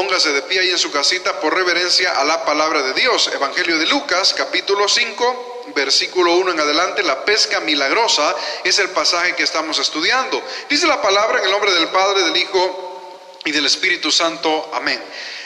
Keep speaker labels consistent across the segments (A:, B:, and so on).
A: Póngase de pie ahí en su casita por reverencia a la palabra de Dios. Evangelio de Lucas, capítulo 5, versículo 1 en adelante. La pesca milagrosa es el pasaje que estamos estudiando. Dice la palabra en el nombre del Padre, del Hijo y del Espíritu Santo. Amén.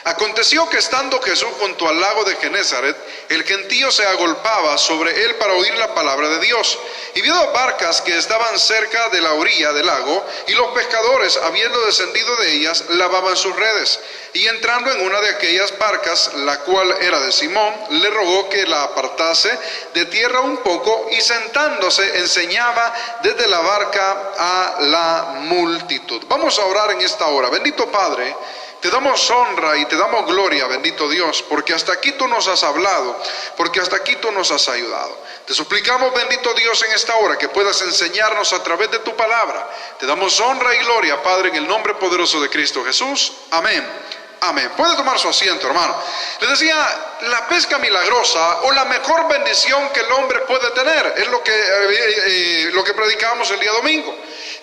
A: Aconteció que estando Jesús junto al lago de Genesaret, el gentío se agolpaba sobre él para oír la palabra de Dios. Y vio dos barcas que estaban cerca de la orilla del lago, y los pescadores, habiendo descendido de ellas, lavaban sus redes. Y entrando en una de aquellas barcas, la cual era de Simón, le rogó que la apartase de tierra un poco, y sentándose enseñaba desde la barca a la multitud. Vamos a orar en esta hora. Bendito Padre, te damos honra y te damos gloria, bendito Dios, porque hasta aquí tú nos has hablado, porque hasta aquí tú nos has ayudado. Te suplicamos, bendito Dios, en esta hora que puedas enseñarnos a través de tu palabra. Te damos honra y gloria, Padre, en el nombre poderoso de Cristo Jesús. Amén. Amén. Puede tomar su asiento, hermano. Les decía, la pesca milagrosa o la mejor bendición que el hombre puede tener es lo que predicábamos el día domingo.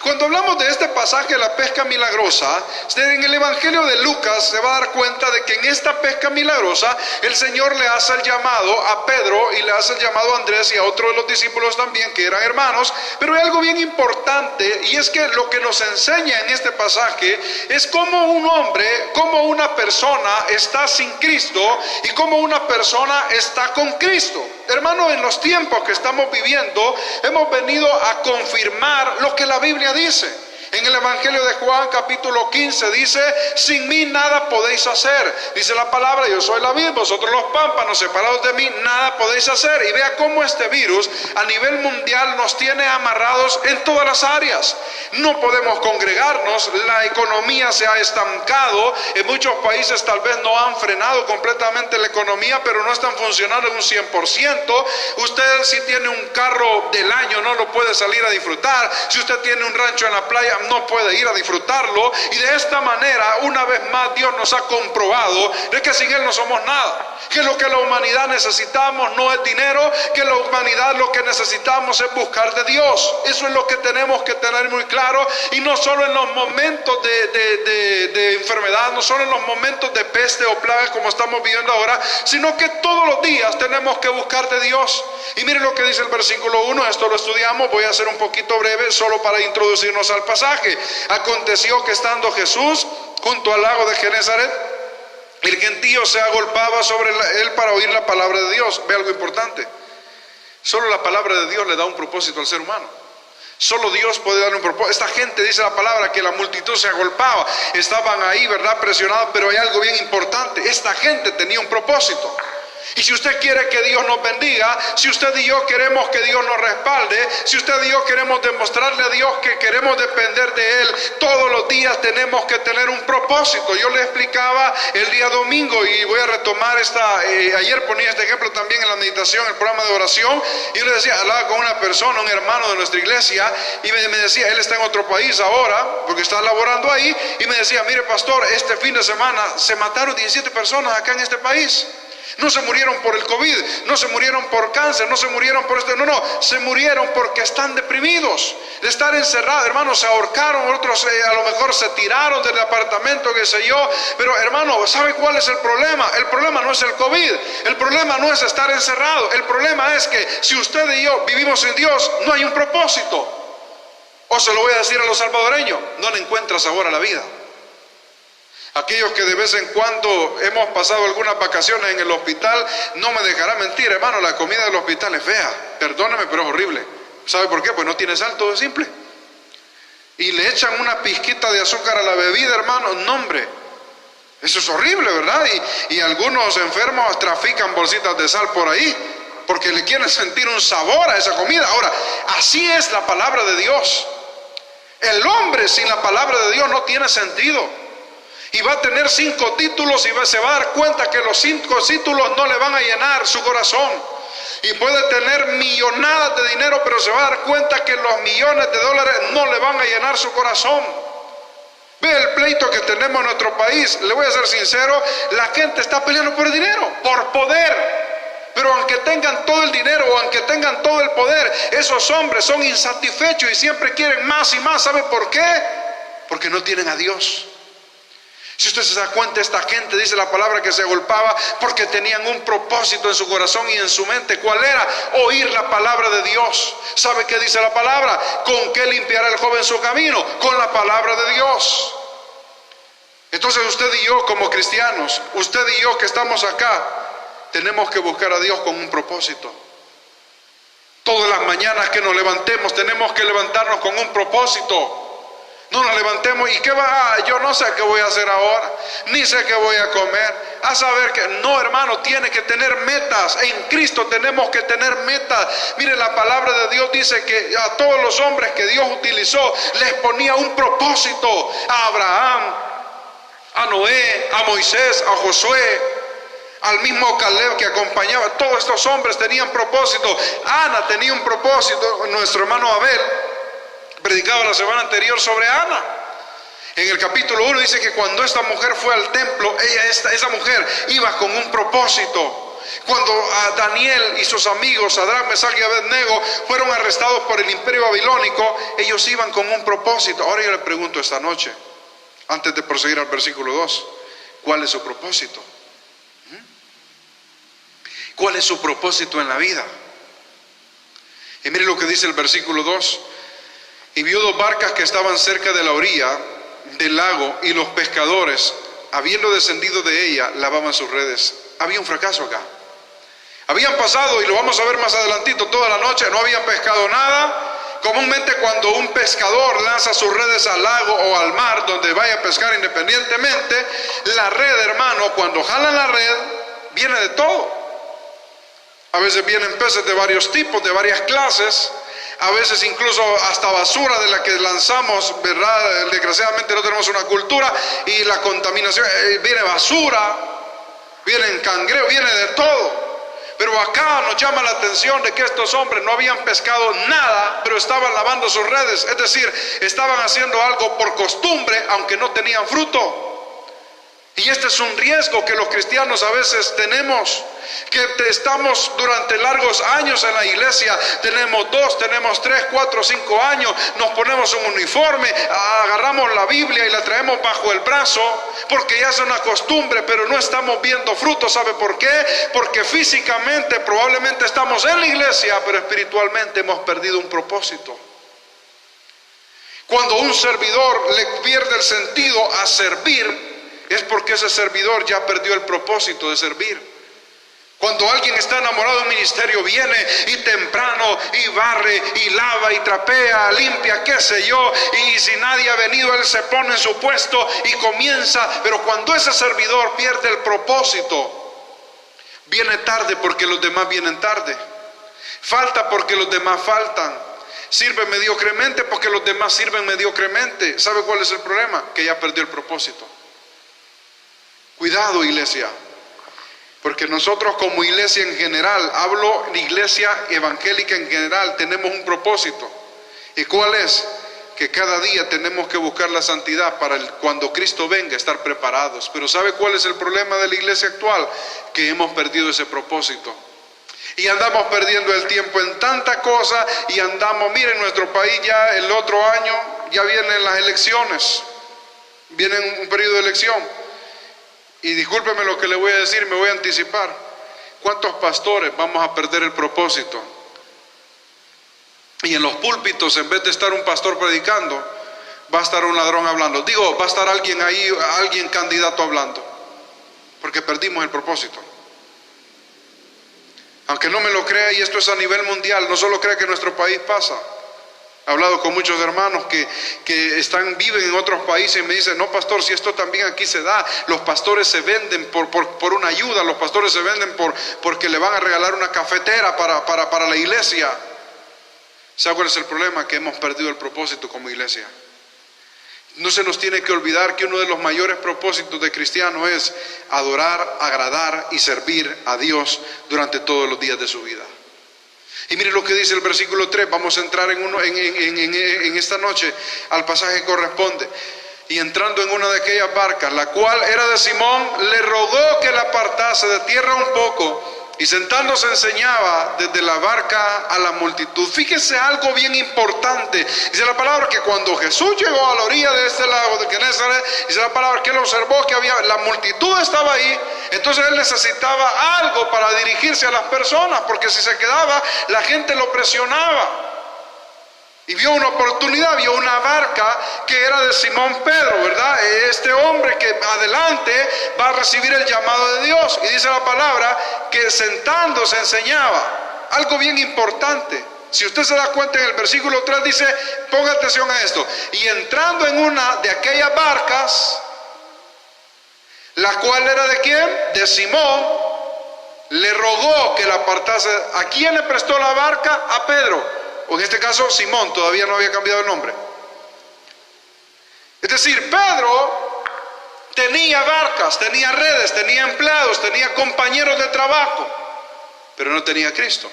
A: Cuando hablamos de este pasaje de la pesca milagrosa, en el Evangelio de Lucas se va a dar cuenta de que en esta pesca milagrosa el Señor le hace el llamado a Pedro y le hace el llamado a Andrés y a otro de los discípulos también que eran hermanos. Pero hay algo bien importante, y es que lo que nos enseña en este pasaje es cómo un hombre, cómo una persona está sin Cristo y cómo una persona está con Cristo. Hermano, en los tiempos que estamos viviendo hemos venido a confirmar lo que la Biblia dice. En el Evangelio de Juan capítulo 15 dice: sin mí nada podéis hacer. Dice la palabra: yo soy la vid, vosotros los pámpanos, separados de mí nada podéis hacer. Y vea cómo este virus a nivel mundial nos tiene amarrados en todas las áreas. No podemos congregarnos, la economía se ha estancado. En muchos países tal vez no han frenado completamente la economía, pero no están funcionando en un 100%. Usted, si tiene un carro del año, no lo puede salir a disfrutar. Si usted tiene un rancho en la playa, no puede ir a disfrutarlo. Y de esta manera, una vez más, Dios nos ha comprobado de que sin Él no somos nada. Que lo que la humanidad necesitamos no es dinero, que la humanidad lo que necesitamos es buscar de Dios. Eso es lo que tenemos que tener muy claro, y no solo en los momentos de enfermedad, no solo en los momentos de peste o plaga como estamos viviendo ahora, sino que todos los días tenemos que buscar de Dios. Y miren lo que dice el versículo 1, esto lo estudiamos, voy a ser un poquito breve solo para introducirnos al pasaje. Aconteció que estando Jesús junto al lago de Genesaret, el gentío se agolpaba sobre él para oír la palabra de Dios. Ve algo importante: solo la palabra de Dios le da un propósito al ser humano. Solo Dios puede dar un propósito. Esta gente, dice la palabra, que la multitud se agolpaba, estaban ahí, ¿verdad?, presionados, pero hay algo bien importante: esta gente tenía un propósito. Y si usted quiere que Dios nos bendiga, si usted y yo queremos que Dios nos respalde, si usted y yo queremos demostrarle a Dios que queremos depender de Él, todos los días tenemos que tener un propósito. Yo le explicaba el día domingo, y voy a retomar ayer ponía este ejemplo también en la meditación, el programa de oración. Y yo le decía, hablaba con una persona, un hermano de nuestra iglesia, y me decía, él está en otro país ahora, porque está laborando ahí, y me decía: mire, pastor, este fin de semana se mataron 17 personas acá en este país. No se murieron por el COVID, no se murieron por cáncer, no se murieron por esto, no, se murieron porque están deprimidos de estar encerrados. Hermanos, se ahorcaron, otros a lo mejor se tiraron del apartamento, qué sé yo. Pero hermano, ¿sabe cuál es el problema? El problema no es el COVID, el problema no es estar encerrado, el problema es que si usted y yo vivimos sin Dios, no hay un propósito. O se lo voy a decir a los salvadoreños: no le encuentras sabor a la vida. Aquellos que de vez en cuando hemos pasado algunas vacaciones en el hospital no me dejarán mentir, hermano, la comida del hospital es fea, perdóname, pero es horrible. ¿Sabe por qué? Pues no tiene sal, todo es simple. Y le echan una pizquita de azúcar a la bebida, hermano, no, hombre, eso es horrible, ¿verdad? Y algunos enfermos trafican bolsitas de sal por ahí porque le quieren sentir un sabor a esa comida. Ahora, así es la palabra de Dios. El hombre sin la palabra de Dios no tiene sentido. Y va a tener 5 títulos y se va a dar cuenta que los 5 títulos no le van a llenar su corazón. Y puede tener millonadas de dinero, pero se va a dar cuenta que los millones de dólares no le van a llenar su corazón. Ve el pleito que tenemos en nuestro país. Le voy a ser sincero, la gente está peleando por dinero, por poder. Pero aunque tengan todo el dinero o aunque tengan todo el poder, esos hombres son insatisfechos y siempre quieren más y más. ¿Sabe por qué? Porque no tienen a Dios. Si usted se da cuenta, esta gente, dice la palabra, que se agolpaba porque tenían un propósito en su corazón y en su mente. ¿Cuál era? Oír la palabra de Dios. ¿Sabe qué dice la palabra? ¿Con qué limpiará el joven su camino? Con la palabra de Dios. Entonces usted y yo como cristianos, usted y yo que estamos acá, tenemos que buscar a Dios con un propósito. Todas las mañanas que nos levantemos, tenemos que levantarnos con un propósito. No nos levantemos y ¿qué va? Yo no sé qué voy a hacer ahora, ni sé qué voy a comer. A saber que no, hermano, tiene que tener metas. En Cristo tenemos que tener metas. Mire, la palabra de Dios dice que a todos los hombres que Dios utilizó les ponía un propósito. A Abraham, a Noé, a Moisés, a Josué, al mismo Caleb que acompañaba. Todos estos hombres tenían propósito. Ana tenía un propósito. Nuestro hermano Abel predicaba la semana anterior sobre Ana. En el capítulo 1 dice que cuando esta mujer fue al templo, esa mujer iba con un propósito. Cuando a Daniel y sus amigos, Sadrach, Mesach y Abednego, fueron arrestados por el imperio babilónico, ellos iban con un propósito. Ahora yo le pregunto esta noche, antes de proseguir al versículo 2, ¿cuál es su propósito? ¿Cuál es su propósito en la vida? Y mire lo que dice el versículo 2. Y vio 2 barcas que estaban cerca de la orilla del lago, y los pescadores, habiendo descendido de ella, lavaban sus redes. Había un fracaso acá. Habían pasado, y lo vamos a ver más adelantito, toda la noche, no habían pescado nada. Comúnmente cuando un pescador lanza sus redes al lago o al mar, donde vaya a pescar independientemente, la red, hermano, cuando jalan la red, viene de todo. A veces vienen peces de varios tipos, de varias clases. A veces incluso hasta basura de la que lanzamos, ¿verdad? Desgraciadamente no tenemos una cultura, y la contaminación, viene basura, viene cangreo, viene de todo. Pero acá nos llama la atención de que estos hombres no habían pescado nada, pero estaban lavando sus redes. Es decir, estaban haciendo algo por costumbre, aunque no tenían fruto. Y este es un riesgo que los cristianos a veces tenemos, que estamos durante largos años en la iglesia, tenemos 2, tenemos 3, 4, 5 años, nos ponemos un uniforme, agarramos la Biblia y la traemos bajo el brazo, porque ya es una costumbre, pero no estamos viendo frutos. ¿Sabe por qué? Porque físicamente probablemente estamos en la iglesia, pero espiritualmente hemos perdido un propósito. Cuando un servidor le pierde el sentido a servir, es porque ese servidor ya perdió el propósito de servir. Cuando alguien está enamorado de un ministerio, viene y temprano y barre y lava y trapea, limpia, qué sé yo, y si nadie ha venido, él se pone en su puesto y comienza. Pero cuando ese servidor pierde el propósito, viene tarde porque los demás vienen tarde, falta porque los demás faltan, sirve mediocremente porque los demás sirven mediocremente. ¿Sabe cuál es el problema? Que ya perdió el propósito. Cuidado, iglesia, porque nosotros como iglesia en general, hablo de iglesia evangélica en general, tenemos un propósito. ¿Y cuál es? Que cada día tenemos que buscar la santidad para cuando Cristo venga estar preparados. Pero ¿sabe cuál es el problema de la iglesia actual? Que hemos perdido ese propósito. Y andamos perdiendo el tiempo en tanta cosa, y andamos, miren, nuestro país ya el otro año, ya vienen las elecciones, viene un periodo de elección. Y discúlpeme lo que le voy a decir, me voy a anticipar. ¿Cuántos pastores vamos a perder el propósito? Y en los púlpitos, en vez de estar un pastor predicando, va a estar un ladrón hablando. Digo, va a estar alguien ahí, alguien candidato hablando. Porque perdimos el propósito. Aunque no me lo crea, y esto es a nivel mundial, no solo crea que en nuestro país pasa. He hablado con muchos hermanos que viven en otros países y me dicen: no, pastor, si esto también aquí se da. Los pastores se venden por una ayuda, los pastores se venden porque le van a regalar una cafetera para la iglesia. ¿Sabe cuál es el problema? Que hemos perdido el propósito como iglesia. No se nos tiene que olvidar que uno de los mayores propósitos de cristiano es adorar, agradar y servir a Dios durante todos los días de su vida. Y mire lo que dice el versículo 3, vamos a entrar en esta noche al pasaje que corresponde. Y entrando en una de aquellas barcas, la cual era de Simón, le rogó que la apartase de tierra un poco, y sentándose enseñaba desde la barca a la multitud. Fíjese algo bien importante. Dice la palabra que cuando Jesús llegó a la orilla de este lago de Genesaret, dice la palabra que él observó que la multitud estaba ahí. Entonces él necesitaba algo para dirigirse a las personas, porque si se quedaba, la gente lo presionaba. Y vio una oportunidad, vio una barca que era de Simón Pedro, ¿verdad? Este hombre que adelante va a recibir el llamado de Dios. Y dice la palabra que sentándose enseñaba. Algo bien importante. Si usted se da cuenta en el versículo 3 dice, ponga atención a esto. Y entrando en una de aquellas barcas, la cual era ¿de quién? De Simón, le rogó que la apartase. ¿A quién le prestó la barca? A Pedro. O en este caso Simón, todavía no había cambiado el nombre. Es decir, Pedro tenía barcas, tenía redes, tenía empleados, tenía compañeros de trabajo, pero no tenía a Cristo.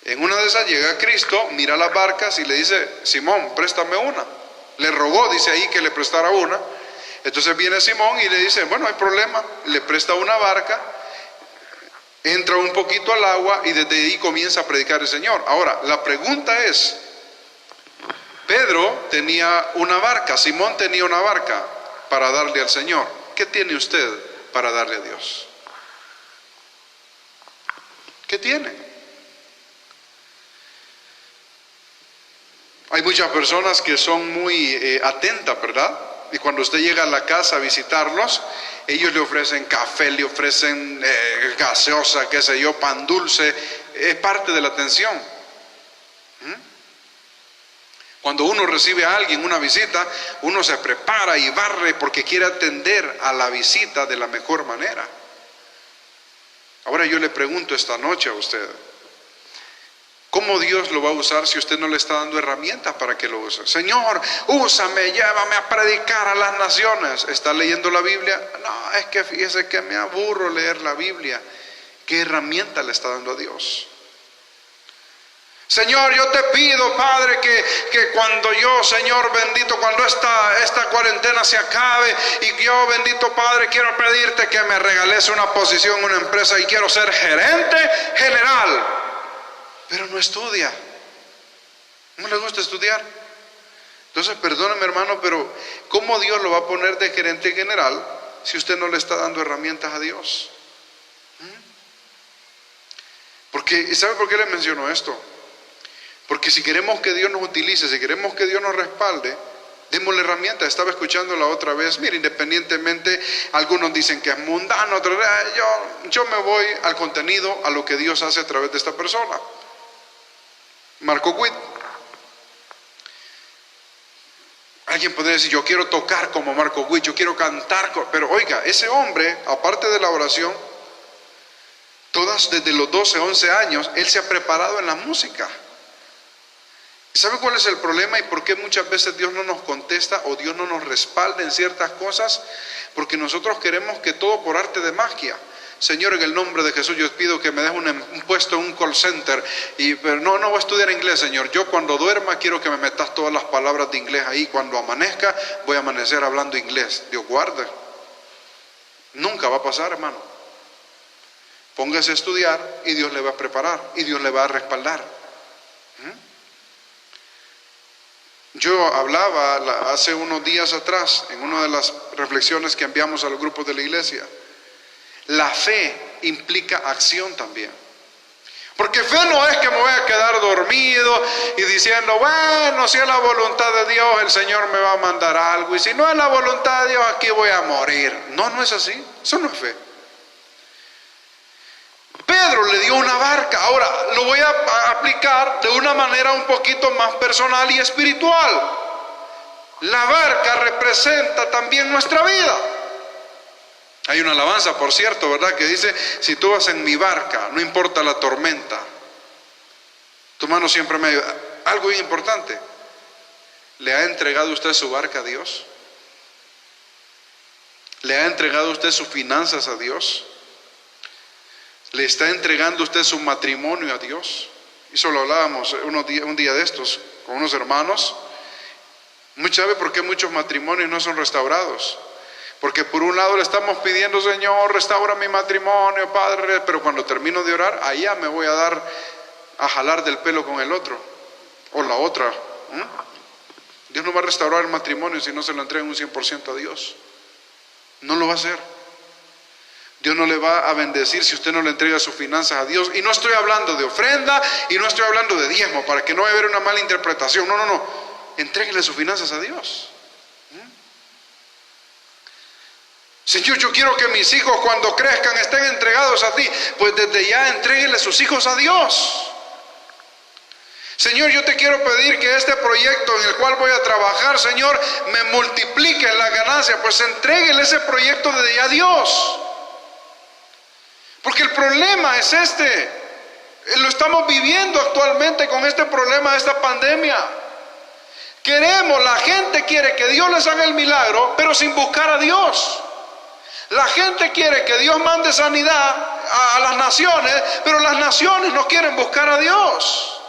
A: En una de esas llega Cristo, mira las barcas y le dice, Simón, préstame una. Le rogó, dice ahí, que le prestara una. Entonces viene Simón y le dice, bueno, no hay problema, le presta una barca. Entra un poquito al agua y desde ahí comienza a predicar el Señor. Ahora, la pregunta es, Pedro tenía una barca, Simón tenía una barca para darle al Señor. ¿Qué tiene usted para darle a Dios? ¿Qué tiene? Hay muchas personas que son muy atentas, ¿verdad? Y cuando usted llega a la casa a visitarlos, ellos le ofrecen café, le ofrecen gaseosa, qué sé yo, pan dulce. Es parte de la atención. Cuando uno recibe a alguien, una visita, uno se prepara y barre porque quiere atender a la visita de la mejor manera. Ahora yo le pregunto esta noche a usted, ¿cómo Dios lo va a usar si usted no le está dando herramientas para que lo use? Señor, úsame, llévame a predicar a las naciones. ¿Está leyendo la Biblia? No, es que fíjese que me aburro leer la Biblia. ¿Qué herramienta le está dando a Dios? Señor, yo te pido, Padre, que cuando yo, Señor bendito, cuando esta cuarentena se acabe, y yo, bendito Padre, quiero pedirte que me regales una posición en una empresa y quiero ser gerente general. Pero no estudia, no le gusta estudiar. Entonces, perdóneme hermano, pero ¿cómo Dios lo va a poner de gerente general si usted no le está dando herramientas a Dios? Porque, ¿sabe por qué le menciono esto? Porque si queremos que Dios nos utilice, si queremos que Dios nos respalde, démosle herramientas. Estaba escuchando la otra vez, mire, independientemente, algunos dicen que es mundano, otros, yo me voy al contenido, a lo que Dios hace a través de esta persona. Marco Witt. Alguien podría decir, yo quiero tocar como Marco Witt, yo quiero cantar, pero oiga, ese hombre, aparte de la oración, todas desde los 12, 11 años, él se ha preparado en la música. ¿Sabe cuál es el problema y por qué muchas veces Dios no nos contesta o Dios no nos respalda en ciertas cosas? Porque nosotros queremos que todo por arte de magia. Señor, en el nombre de Jesús yo pido que me des un puesto en un call center, pero no voy a estudiar inglés, Señor. Yo cuando duerma quiero que me metas todas las palabras de inglés ahí. Cuando amanezca voy a amanecer hablando inglés. Dios guarde. Nunca va a pasar, hermano. Póngase a estudiar y Dios le va a preparar y Dios le va a respaldar. Yo hablaba hace unos días atrás, en una de las reflexiones que enviamos a los grupos de la iglesia, la fe implica acción también. Porque fe no es que me voy a quedar dormido y diciendo, bueno, si es la voluntad de Dios, el Señor me va a mandar algo, y si no es la voluntad de Dios, aquí voy a morir. No es así, eso no es fe. Pedro le dio una barca. Ahora lo voy a aplicar de una manera un poquito más personal y espiritual. La barca representa también nuestra vida. Hay una alabanza, por cierto, ¿verdad?, que dice, si tú vas en mi barca, no importa la tormenta, tu mano siempre me ayuda. Algo bien importante, ¿le ha entregado usted su barca a Dios? ¿Le ha entregado usted sus finanzas a Dios? ¿Le está entregando usted su matrimonio a Dios? Eso lo hablábamos un día de estos con unos hermanos. ¿Sabe por qué muchos matrimonios no son restaurados? Porque por un lado le estamos pidiendo, Señor, restaura mi matrimonio, Padre, pero cuando termino de orar, allá me voy a jalar del pelo con el otro, o la otra. Dios no va a restaurar el matrimonio si no se lo entrega un 100% a Dios. No lo va a hacer. Dios no le va a bendecir si usted no le entrega sus finanzas a Dios. Y no estoy hablando de ofrenda y no estoy hablando de diezmo, para que no vaya a haber una mala interpretación. No. Entréguele sus finanzas a Dios. Señor, yo quiero que mis hijos cuando crezcan estén entregados a ti. Pues desde ya entréguele sus hijos a Dios. Señor, yo te quiero pedir que este proyecto en el cual voy a trabajar, Señor, me multiplique la ganancia. Pues entréguele ese proyecto desde ya a Dios. Porque el problema es lo estamos viviendo actualmente con este problema de esta pandemia. La gente quiere que Dios les haga el milagro, pero sin buscar a Dios. La gente quiere que Dios mande sanidad a las naciones, pero las naciones no quieren buscar a Dios.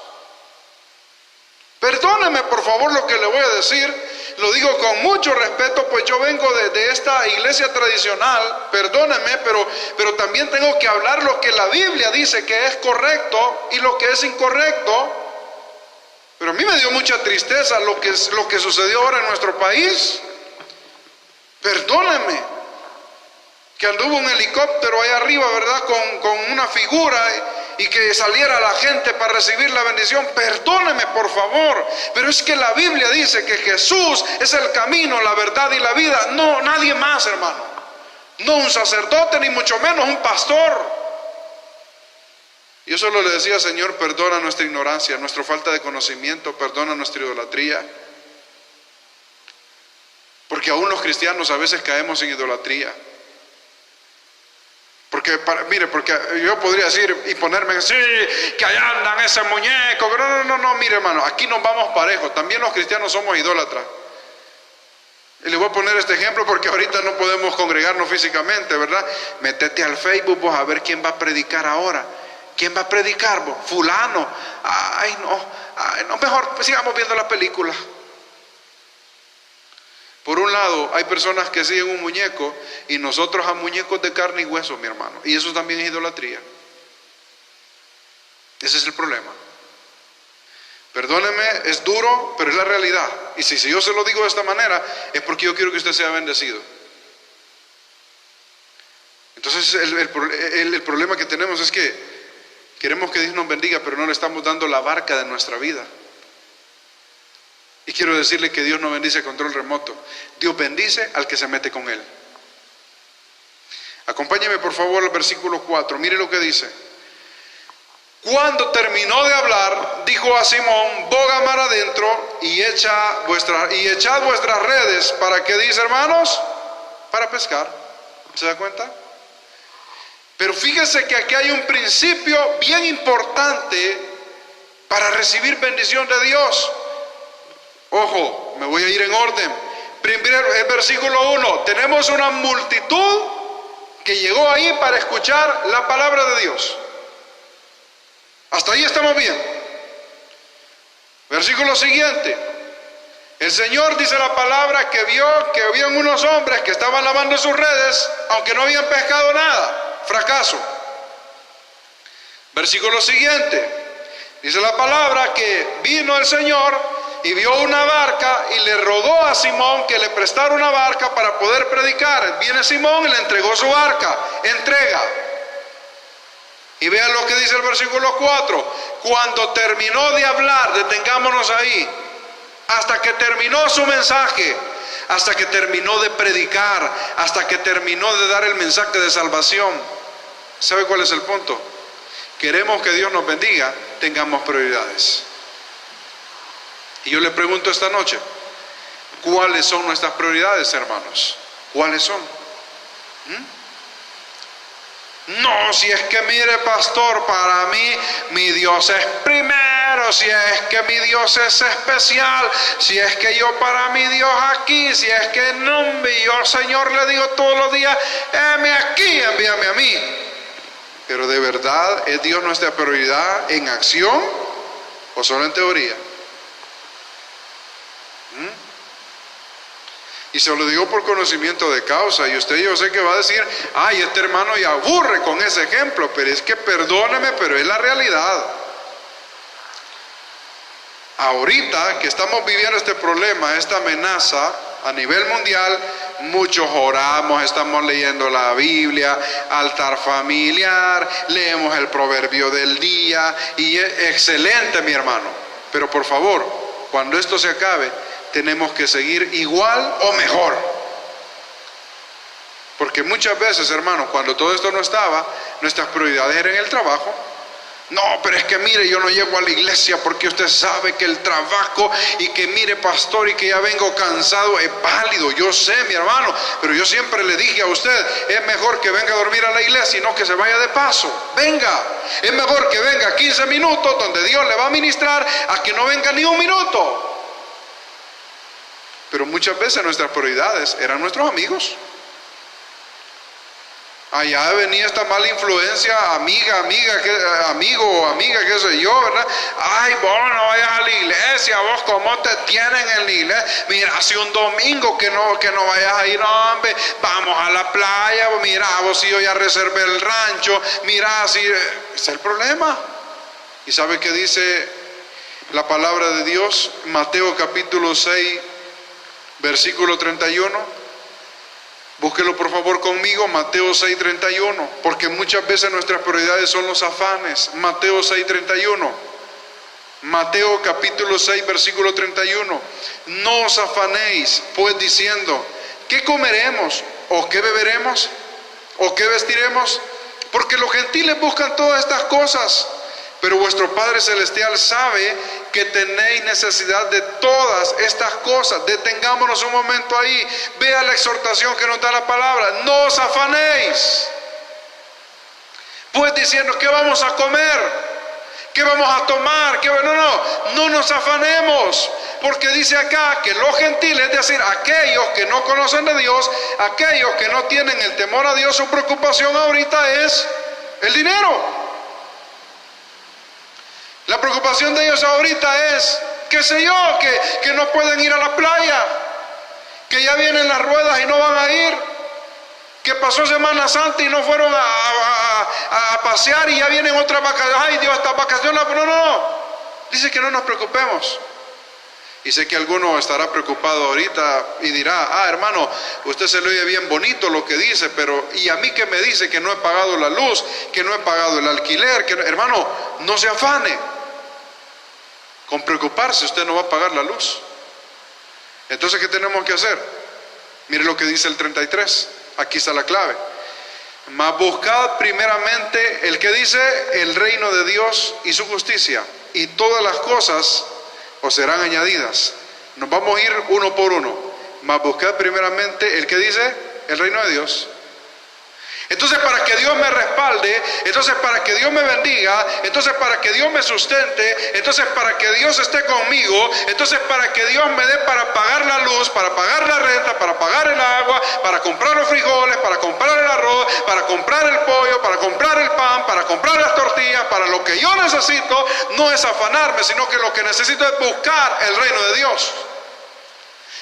A: Perdóneme por favor lo que le voy a decir. Lo digo con mucho respeto, pues yo vengo de esta iglesia tradicional, perdónenme, pero también tengo que hablar lo que la Biblia dice que es correcto y lo que es incorrecto. Pero a mí me dio mucha tristeza lo que sucedió ahora en nuestro país. Perdónenme, que anduvo un helicóptero ahí arriba, ¿verdad? Con una figura y que saliera la gente para recibir la bendición. Perdóneme por favor, pero es que la Biblia dice que Jesús es el camino, la verdad y la vida. No, nadie más, hermano. No un sacerdote, ni mucho menos un pastor. Yo solo le decía, Señor, perdona nuestra ignorancia, nuestra falta de conocimiento, perdona nuestra idolatría. Porque aún los cristianos a veces caemos en idolatría. Porque yo podría decir y ponerme así, que allá andan ese muñeco. Pero no, mire hermano, aquí nos vamos parejos. También los cristianos somos idólatras. Y le voy a poner este ejemplo porque ahorita no podemos congregarnos físicamente, ¿verdad? Métete al Facebook vos a ver quién va a predicar ahora. ¿Quién va a predicar vos? Fulano. Ay no, mejor sigamos viendo la película. Por un lado, hay personas que siguen un muñeco y nosotros a muñecos de carne y hueso, mi hermano. Y eso también es idolatría. Ese es el problema. Perdóneme, es duro, pero es la realidad. Y si yo se lo digo de esta manera, es porque yo quiero que usted sea bendecido. Entonces, el problema que tenemos es que queremos que Dios nos bendiga, pero no le estamos dando la barca de nuestra vida. Y quiero decirle que Dios no bendice a control remoto. Dios bendice al que se mete con Él. Acompáñeme por favor al versículo 4. Mire lo que dice. Cuando terminó de hablar, dijo a Simón: boga mar adentro y echad vuestras redes. ¿Para qué dice, hermanos? Para pescar. ¿Se da cuenta? Pero fíjese que aquí hay un principio bien importante para recibir bendición de Dios. Ojo, me voy a ir en orden. Primero, el versículo 1. Tenemos una multitud que llegó ahí para escuchar la palabra de Dios. Hasta ahí estamos bien. Versículo siguiente. El Señor dice la palabra que habían unos hombres que estaban lavando sus redes, aunque no habían pescado nada. Fracaso. Versículo siguiente. Dice la palabra que vino el Señor y vio una barca y le rogó a Simón que le prestara una barca para poder predicar. Viene Simón y le entregó su barca. Entrega. Y vean lo que dice el versículo 4. Cuando terminó de hablar, detengámonos ahí, hasta que terminó su mensaje, hasta que terminó de predicar, hasta que terminó de dar el mensaje de salvación. ¿Sabe cuál es el punto? Queremos que Dios nos bendiga, tengamos prioridades. Y yo le pregunto esta noche, ¿cuáles son nuestras prioridades, hermanos? ¿Cuáles son? No, si es que mire, pastor, para mí mi Dios es primero, si es que mi Dios es especial, si es que yo para mi Dios aquí, si es que no, yo Señor le digo todos los días, heme aquí, envíame a mí. Pero de verdad, ¿es Dios nuestra prioridad en acción o solo en teoría? Y se lo digo por conocimiento de causa. Y usted, yo sé que va a decir, ay, este hermano ya aburre con ese ejemplo, pero es que perdóneme, pero es la realidad. Ahorita que estamos viviendo este problema, esta amenaza a nivel mundial, muchos oramos, estamos leyendo la Biblia, altar familiar, leemos el proverbio del día, y es excelente, mi hermano. Pero por favor, cuando esto se acabe, tenemos que seguir igual o mejor. Porque muchas veces, hermano, cuando todo esto no estaba, nuestras prioridades eran el trabajo. No, pero es que mire, yo no llego a la iglesia porque usted sabe que el trabajo, y que mire, pastor, y que ya vengo cansado. Es válido, yo sé, mi hermano, pero yo siempre le dije a usted, es mejor que venga a dormir a la iglesia y no que se vaya de paso. Venga, es mejor que venga 15 minutos donde Dios le va a ministrar, a que no venga ni un minuto. Pero muchas veces nuestras prioridades eran nuestros amigos. Allá venía esta mala influencia, amigo o amiga, qué sé yo, ¿verdad? Ay, vos no vayas a la iglesia, vos cómo te tienen en la iglesia. Mira, hace un domingo que no vayas a ir, no, hombre, vamos a la playa, mira, vos si yo ya reservé el rancho, mira, si es el problema. ¿Y sabe qué dice la palabra de Dios? Mateo capítulo 6, versículo 31. Búsquelo por favor conmigo, Mateo 6:31, porque muchas veces nuestras prioridades son los afanes. Mateo 6:31. Mateo capítulo 6, versículo 31. No os afanéis, pues diciendo, ¿qué comeremos? ¿O qué beberemos? ¿O qué vestiremos? Porque los gentiles buscan todas estas cosas, pero vuestro Padre Celestial sabe que tenéis necesidad de todas estas cosas. Detengámonos un momento ahí. Vea la exhortación que nos da la palabra. No os afanéis. Pues diciendo, ¿qué vamos a comer? ¿Qué vamos a tomar? No nos afanemos. Porque dice acá que los gentiles, es decir, aquellos que no conocen de Dios, aquellos que no tienen el temor a Dios, su preocupación ahorita es el dinero. La preocupación de ellos ahorita es, qué sé yo, que no pueden ir a la playa, que ya vienen las ruedas y no van a ir, que pasó Semana Santa y no fueron a pasear y ya vienen otras vacaciones. Ay Dios, estas vacaciones, no. Dice que no nos preocupemos. Y sé que alguno estará preocupado ahorita y dirá, hermano, usted se le oye bien bonito lo que dice, pero ¿y a mí qué me dice que no he pagado la luz, que no he pagado el alquiler? Hermano, no se afane. Con preocuparse usted no va a pagar la luz. Entonces, ¿qué tenemos que hacer? Mire lo que dice el 33. Aquí está la clave. Mas buscad primeramente, el que dice, el reino de Dios y su justicia, y todas las cosas os serán añadidas. Nos vamos a ir uno por uno. Mas buscad primeramente, el que dice, el reino de Dios. Entonces, para que Dios me respalde, entonces para que Dios me bendiga, entonces para que Dios me sustente, entonces para que Dios esté conmigo, entonces para que Dios me dé para pagar la luz, para pagar la renta, para pagar el agua, para comprar los frijoles, para comprar el arroz, para comprar el pollo, para comprar el pan, para comprar las tortillas, para lo que yo necesito, no es afanarme, sino que lo que necesito es buscar el reino de Dios.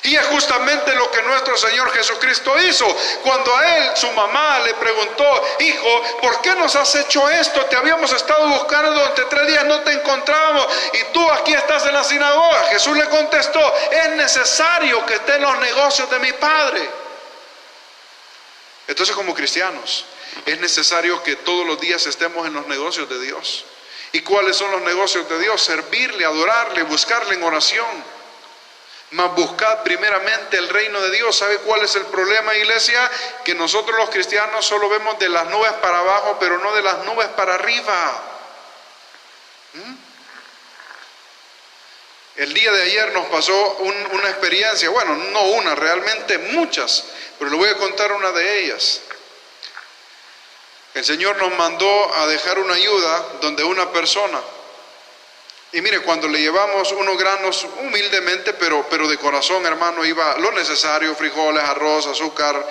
A: Y es justamente lo que nuestro Señor Jesucristo hizo. Cuando a él, su mamá le preguntó, hijo, ¿por qué nos has hecho esto? Te habíamos estado buscando durante 3 días, no te encontrábamos, y tú aquí estás en la sinagoga. Jesús le contestó, es necesario que esté en los negocios de mi Padre. Entonces, como cristianos, es necesario que todos los días estemos en los negocios de Dios. ¿Y cuáles son los negocios de Dios? Servirle, adorarle, buscarle en oración. Mas buscad primeramente el reino de Dios. ¿Sabe cuál es el problema, iglesia? Que nosotros los cristianos solo vemos de las nubes para abajo, pero no de las nubes para arriba. El día de ayer nos pasó una experiencia, bueno, no una, realmente muchas, pero le voy a contar una de ellas. El Señor nos mandó a dejar una ayuda donde una persona. Y mire, cuando le llevamos unos granos humildemente, pero de corazón, hermano, iba lo necesario, frijoles, arroz, azúcar,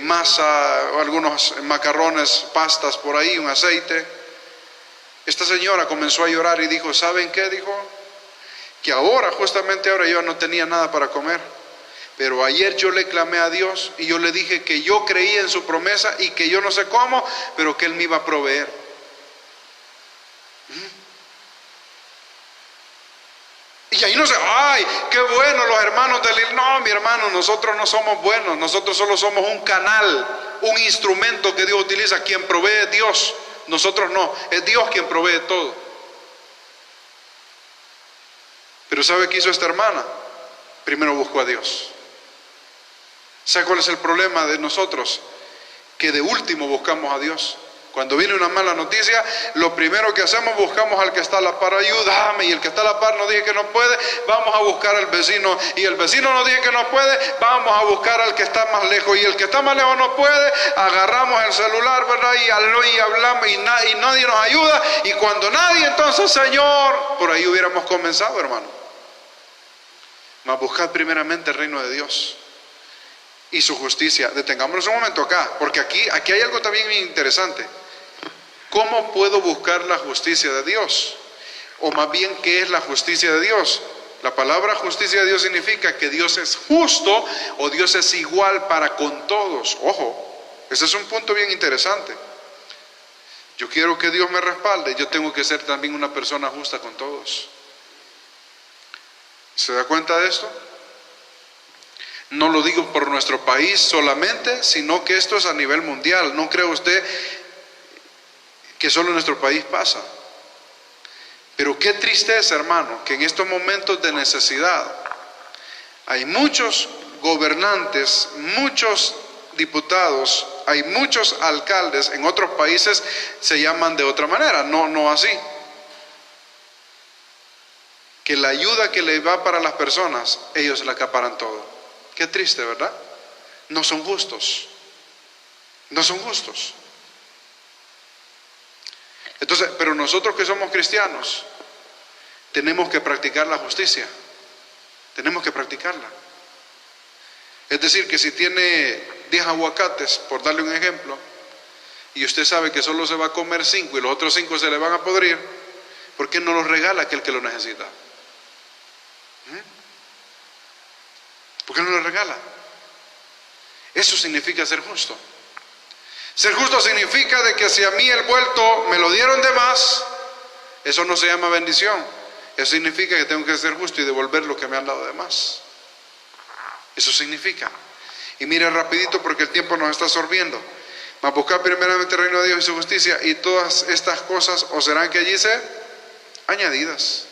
A: masa, algunos macarrones, pastas por ahí, un aceite. Esta señora comenzó a llorar y dijo, ¿saben qué? Dijo, que justamente ahora yo no tenía nada para comer. Pero ayer yo le clamé a Dios y yo le dije que yo creía en su promesa y que yo no sé cómo, pero que Él me iba a proveer. Y ahí no sé, ay, qué bueno los hermanos del... No, mi hermano, nosotros no somos buenos, nosotros solo somos un canal, un instrumento que Dios utiliza. Quien provee es Dios, nosotros no, es Dios quien provee todo. Pero ¿sabe qué hizo esta hermana? Primero buscó a Dios. ¿Sabe cuál es el problema de nosotros? Que de último buscamos a Dios. Cuando viene una mala noticia, lo primero que hacemos, buscamos al que está a la par, ayúdame, y el que está a la par nos dice que no puede, vamos a buscar al vecino, y el vecino nos dice que no puede, vamos a buscar al que está más lejos, y el que está más lejos no puede, agarramos el celular, ¿verdad? Y hablamos, y nadie nos ayuda, y cuando nadie, entonces, Señor, por ahí hubiéramos comenzado, hermano. Mas buscad primeramente el reino de Dios y su justicia. Detengámonos un momento acá, porque aquí hay algo también interesante. ¿Cómo puedo buscar la justicia de Dios? O más bien, ¿qué es la justicia de Dios? La palabra justicia de Dios significa que Dios es justo o Dios es igual para con todos. Ojo, ese es un punto bien interesante. Yo quiero que Dios me respalde, yo tengo que ser también una persona justa con todos. ¿Se da cuenta de esto? No lo digo por nuestro país solamente, sino que esto es a nivel mundial. No cree usted que solo en nuestro país pasa. Pero qué tristeza, hermano, que en estos momentos de necesidad hay muchos gobernantes, muchos diputados, hay muchos alcaldes, en otros países se llaman de otra manera, no así. Que la ayuda que le va para las personas, ellos la acaparan todo. Qué triste, ¿verdad? No son justos. No son justos. Entonces, pero nosotros que somos cristianos, tenemos que practicar la justicia. Tenemos que practicarla. Es decir, que si tiene 10 aguacates, por darle un ejemplo, y usted sabe que solo se va a comer 5 y los otros 5 se le van a podrir, ¿por qué no los regala a aquel que lo necesita? ¿Por qué no lo regala? Eso significa ser justo. Ser justo significa de que si a mí el vuelto me lo dieron de más, eso no se llama bendición. Eso significa que tengo que ser justo y devolver lo que me han dado de más. Eso significa. Y mire rapidito porque el tiempo nos está absorbiendo. Mas buscad primeramente el reino de Dios y su justicia, y todas estas cosas os serán, que allí se añadidas.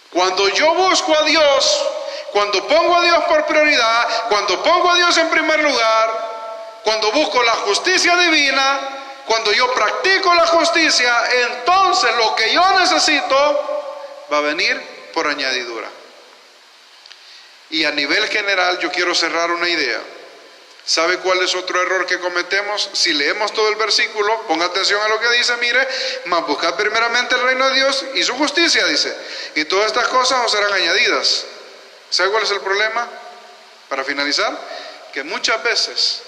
A: Cuando yo busco a Dios, cuando pongo a Dios por prioridad, cuando pongo a Dios en primer lugar, cuando busco la justicia divina, cuando yo practico la justicia, entonces lo que yo necesito va a venir por añadidura. Y a nivel general yo quiero cerrar una idea. ¿Sabe cuál es otro error que cometemos? Si leemos todo el versículo, ponga atención a lo que dice, mire, mas buscad primeramente el reino de Dios y su justicia, dice, y todas estas cosas os serán añadidas. ¿Sabe cuál es el problema? Para finalizar, que muchas veces,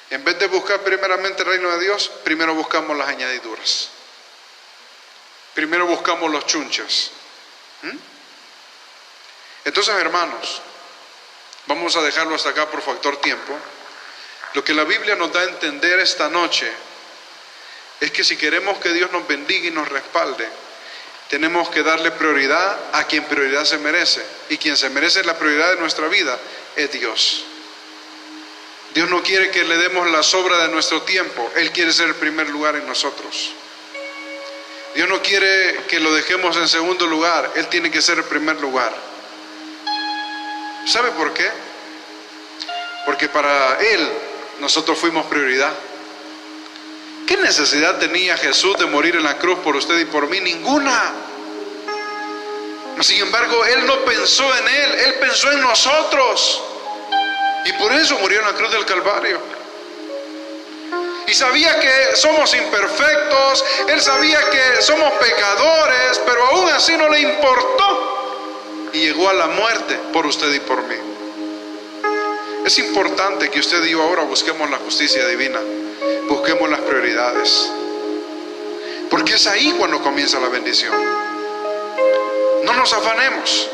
A: en vez de buscar primeramente el reino de Dios, primero buscamos las añadiduras. Primero buscamos los chunches. Entonces, hermanos, vamos a dejarlo hasta acá por factor tiempo. Lo que la Biblia nos da a entender esta noche es que si queremos que Dios nos bendiga y nos respalde, tenemos que darle prioridad a quien prioridad se merece. Y quien se merece la prioridad de nuestra vida es Dios. Dios no quiere que le demos la sobra de nuestro tiempo. Él quiere ser el primer lugar en nosotros. Dios no quiere que lo dejemos en segundo lugar. Él tiene que ser el primer lugar. ¿Sabe por qué? Porque para Él nosotros fuimos prioridad. ¿Qué necesidad tenía Jesús de morir en la cruz por usted y por mí? Ninguna. Sin embargo, Él no pensó en Él, Él pensó en nosotros. Y por eso murió en la cruz del Calvario. Y sabía que somos imperfectos, Él sabía que somos pecadores, pero aún así no le importó. Y llegó a la muerte por usted y por mí. Es importante que usted y yo ahora busquemos la justicia divina. Busquemos las prioridades. Porque es ahí cuando comienza la bendición. No nos afanemos.